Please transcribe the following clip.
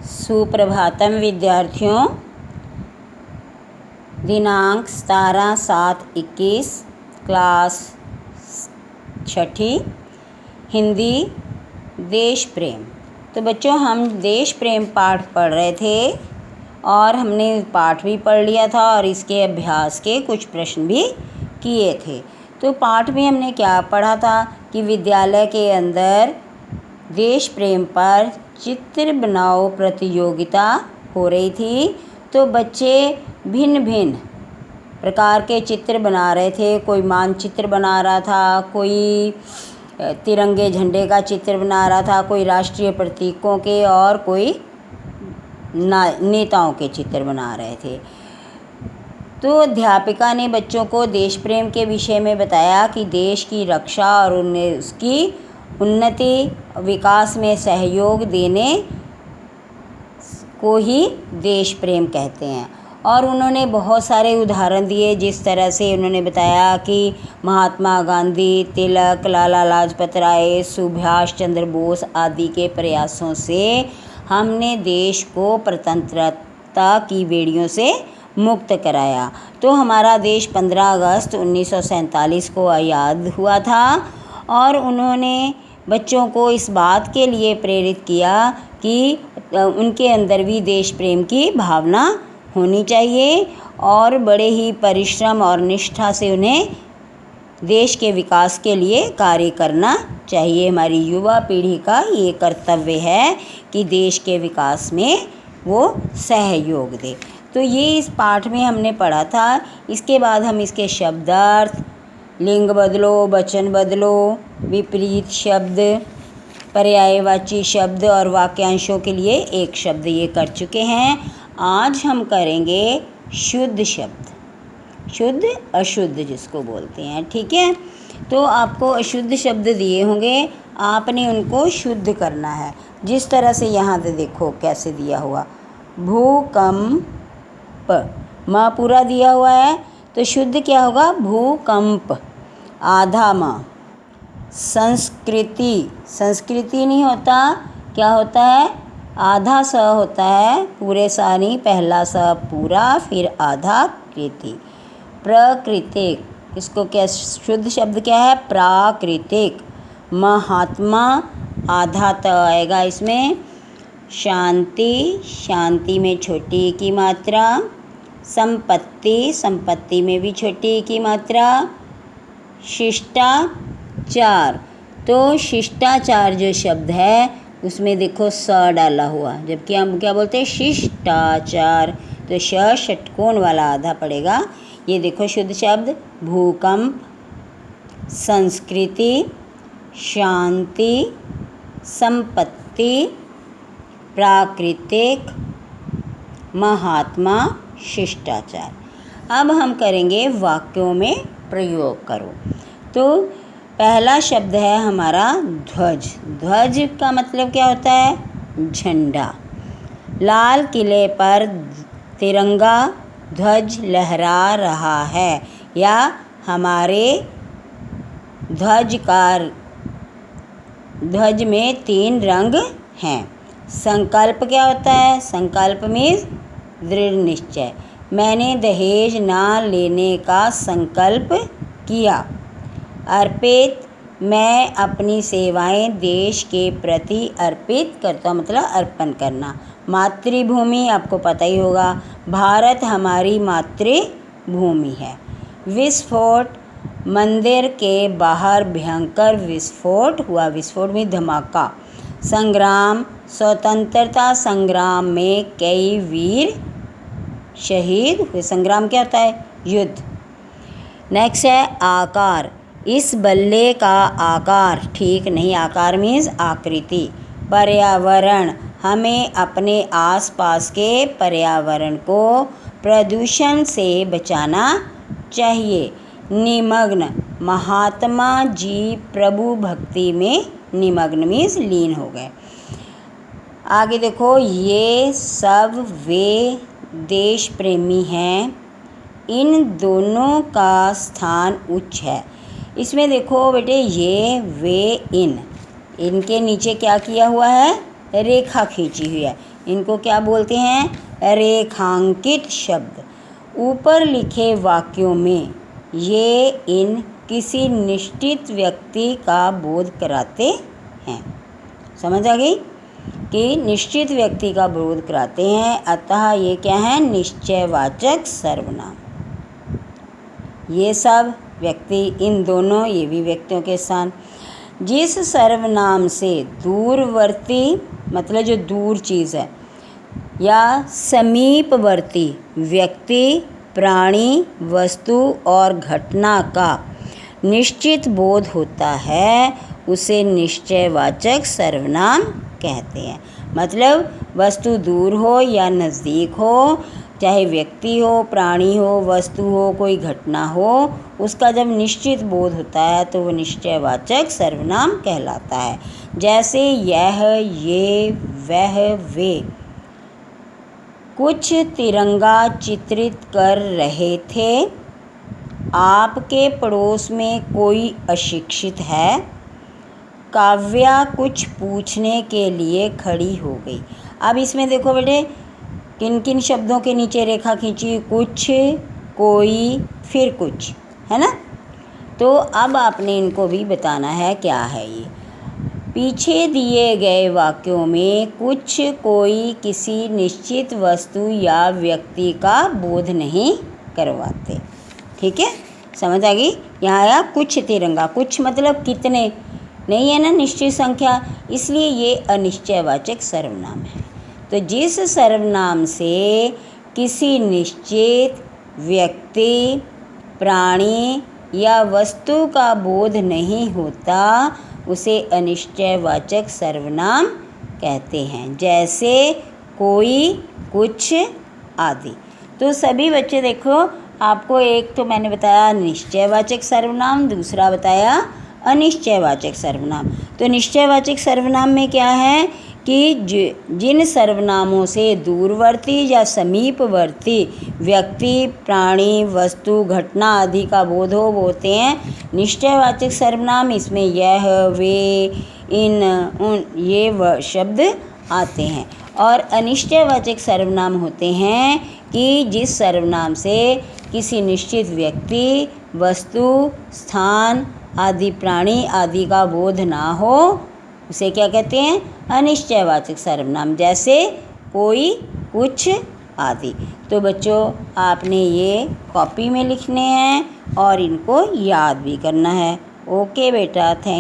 सुप्रभातम विद्यार्थियों। दिनांक 17/7/21, क्लास छठी, हिंदी, देश प्रेम। तो बच्चों, हम देश प्रेम पाठ पढ़ रहे थे और हमने पाठ भी पढ़ लिया था और इसके अभ्यास के कुछ प्रश्न भी किए थे। तो पाठ में हमने क्या पढ़ा था कि विद्यालय के अंदर देश प्रेम पर चित्र बनाओ प्रतियोगिता हो रही थी। तो बच्चे भिन्न भिन्न प्रकार के चित्र बना रहे थे। कोई मानचित्र बना रहा था, कोई तिरंगे झंडे का चित्र बना रहा था, कोई राष्ट्रीय प्रतीकों के और कोई नेताओं के चित्र बना रहे थे। तो अध्यापिका ने बच्चों को देश प्रेम के विषय में बताया कि देश की रक्षा और उसकी उन्नति विकास में सहयोग देने को ही देश प्रेम कहते हैं। और उन्होंने बहुत सारे उदाहरण दिए, जिस तरह से उन्होंने बताया कि महात्मा गांधी, तिलक, लाला लाजपत राय, सुभाष चंद्र बोस आदि के प्रयासों से हमने देश को स्वतंत्रता की बेड़ियों से मुक्त कराया। तो हमारा देश 15 अगस्त 1947 को आज़ाद हुआ था। और उन्होंने बच्चों को इस बात के लिए प्रेरित किया कि उनके अंदर भी देश प्रेम की भावना होनी चाहिए और बड़े ही परिश्रम और निष्ठा से उन्हें देश के विकास के लिए कार्य करना चाहिए। हमारी युवा पीढ़ी का ये कर्तव्य है कि देश के विकास में वो सहयोग दे। तो ये इस पाठ में हमने पढ़ा था। इसके बाद हम इसके शब्दार्थ, लिंग बदलो, वचन बदलो, विपरीत शब्द, पर्यायवाची शब्द और वाक्यांशों के लिए एक शब्द ये कर चुके हैं। आज हम करेंगे शुद्ध शब्द, शुद्ध अशुद्ध जिसको बोलते हैं। ठीक है, तो आपको अशुद्ध शब्द दिए होंगे, आपने उनको शुद्ध करना है। जिस तरह से यहाँ पे देखो कैसे दिया हुआ, भूकंप, माँ पूरा दिया हुआ है तो शुद्ध क्या होगा, भूकंप। आधा माँ। संस्कृति, संस्कृति नहीं होता, क्या होता है, आधा स होता है, पूरे सा नहीं, पहला स पूरा फिर आधा कृति। प्राकृतिक, इसको क्या शुद्ध शब्द क्या है, प्राकृतिक। महात्मा, आधा त आएगा इसमें। शांति, शांति में छोटी की मात्रा। संपत्ति, संपत्ति में भी छोटी की मात्रा। शिष्टाचार, तो शिष्टाचार जो शब्द है उसमें देखो स डाला हुआ, जबकि हम क्या बोलते हैं, शिष्टाचार। तो श षटकोण वाला आधा पड़ेगा। ये देखो शुद्ध शब्द, भूकंप, संस्कृति, शांति, संपत्ति, प्राकृतिक, महात्मा, शिष्टाचार। अब हम करेंगे वाक्यों में प्रयोग करो। तो पहला शब्द है हमारा ध्वज। ध्वज का मतलब क्या होता है, झंडा। लाल किले पर तिरंगा ध्वज लहरा रहा है, या हमारे ध्वज में 3 रंग हैं। संकल्प क्या होता है, संकल्प मीन्स दृढ़ निश्चय। मैंने दहेज ना लेने का संकल्प किया। अर्पित, मैं अपनी सेवाएं देश के प्रति अर्पित करता हूँ, मतलब अर्पण करना। मातृभूमि, आपको पता ही होगा, भारत हमारी मातृभूमि है। विस्फोट, मंदिर के बाहर भयंकर विस्फोट हुआ। विस्फोट में धमाका। संग्राम, स्वतंत्रता संग्राम में कई वीर शहीद हुए। संग्राम क्या होता है, युद्ध। नेक्स्ट है आकार, इस बल्ले का आकार ठीक नहीं, आकार मीन्स आकृति। पर्यावरण, हमें अपने आसपास के पर्यावरण को प्रदूषण से बचाना चाहिए। निमग्न, महात्मा जी प्रभु भक्ति में निमग्न मीन्स लीन हो गए। आगे देखो, ये सब वे देश प्रेमी हैं, इन दोनों का स्थान उच्च है। इसमें देखो बेटे, ये, वे, इन, इनके नीचे क्या किया हुआ है, रेखा खींची हुई है। इनको क्या बोलते हैं? रेखांकित शब्द। ऊपर लिखे वाक्यों में ये इन किसी निश्चित व्यक्ति का बोध कराते हैं। समझ आ गई कि निश्चित व्यक्ति का बोध कराते हैं, अतः ये क्या है? निश्चयवाचक सर्वनाम। ये सब व्यक्ति, इन दोनों, ये भी व्यक्तियों के स्थान। जिस सर्वनाम से दूरवर्ती मतलब जो दूर चीज़ है या समीपवर्ती व्यक्ति, प्राणी, वस्तु और घटना का निश्चित बोध होता है उसे निश्चयवाचक सर्वनाम कहते हैं। मतलब वस्तु दूर हो या नज़दीक हो, चाहे व्यक्ति हो, प्राणी हो, वस्तु हो, कोई घटना हो, उसका जब निश्चित बोध होता है तो वो निश्चयवाचक सर्वनाम कहलाता है। जैसे यह, ये, वह, वे कुछ तिरंगा चित्रित कर रहे थे। आपके पड़ोस में कोई अशिक्षित है। काव्या कुछ पूछने के लिए खड़ी हो गई। अब इसमें देखो बेटे, किन किन शब्दों के नीचे रेखा खींची? कुछ, कोई, फिर कुछ, है ना? तो अब आपने इनको भी बताना है क्या है ये। पीछे दिए गए वाक्यों में कुछ, कोई किसी निश्चित वस्तु या व्यक्ति का बोध नहीं करवाते। ठीक है, समझ आ गई? यहाँ आया कुछ तिरंगा। कुछ मतलब कितने, नहीं है ना निश्चित संख्या, इसलिए ये अनिश्चयवाचक सर्वनाम है। तो जिस सर्वनाम से किसी निश्चित व्यक्ति, प्राणी या वस्तु का बोध नहीं होता उसे अनिश्चयवाचक सर्वनाम कहते हैं। जैसे कोई, कुछ आदि। तो सभी बच्चे देखो, आपको एक तो मैंने बताया निश्चयवाचक सर्वनाम, दूसरा बताया अनिश्चयवाचक सर्वनाम। तो निश्चयवाचक सर्वनाम में क्या है कि जिन सर्वनामों से दूरवर्ती या समीपवर्ती व्यक्ति, प्राणी, वस्तु, घटना आदि का बोध हो वो होते हैं निश्चयवाचक सर्वनाम। इसमें यह, वे, इन, उन, ये शब्द आते हैं। और अनिश्चयवाचक सर्वनाम होते हैं कि जिस सर्वनाम से किसी निश्चित व्यक्ति, वस्तु, स्थान आदि, प्राणी आदि का बोध ना हो उसे क्या कहते हैं? अनिश्चयवाचक सर्वनाम। जैसे कोई, कुछ आदि। तो बच्चों आपने ये कॉपी में लिखने हैं और इनको याद भी करना है। ओके बेटा, थैंक